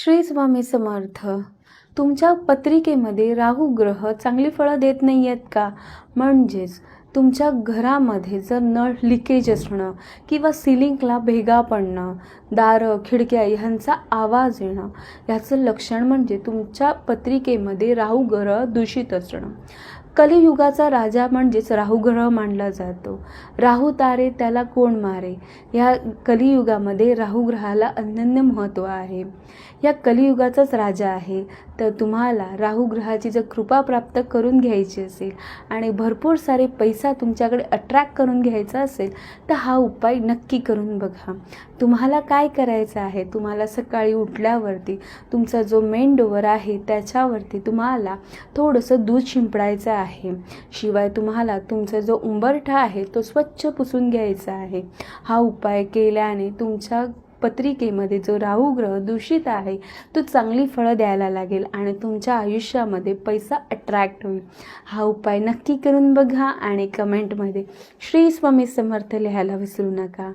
श्री स्वामी समर्थ. तुमच्या पत्रिकेमध्ये राहू ग्रह चांगली फळं देत नाही आहेत का? म्हणजेच तुमच्या घरामध्ये जर नळ लिकेज असणं किंवा सिलिंगला भेगा पडणं, दारं खिडक्या ह्यांचा आवाज येणं, याचं लक्षण म्हणजे तुमच्या पत्रिकेमध्ये राहू ग्रह दूषित असणं. कलियुगाचा राजा म्हणजेच राहू ग्रह मानला जातो. राहू तारे त्याला कोण मारे, या कलियुगामध्ये राहू ग्रहाला अनन्य महत्त्व आहे. या कलियुगाचाच राजा आहे. तर तुम्हाला राहू ग्रहाची जर कृपा प्राप्त करून घ्यायची असेल आणि भरपूर सारे पैसा तुमच्याकडे अट्रॅक्ट करून घ्यायचा असेल तर हा उपाय नक्की करून बघा. तुम्हाला काय करायचं आहे, तुम्हाला सकाळी उठल्यावरती तुमचा जो मेन डोअर आहे त्याच्यावरती तुम्हाला थोडंसं दूध शिंपडायचं आहे. शिवाय तुम्हाला तुमचा जो उंबरठा आहे तो स्वच्छ पुसून घ्यायचा आहे. हा उपाय केल्याने तुमच्या पत्रिकेमध्ये जो राहू ग्रह दूषित आहे तो चांगली फळं द्यायला लागेल आणि तुमच्या आयुष्यामध्ये पैसा अट्रॅक्ट होईल. हा उपाय नक्की करून बघा आणि कमेंटमध्ये श्री स्वामी समर्थ लिहायला विसरू नका.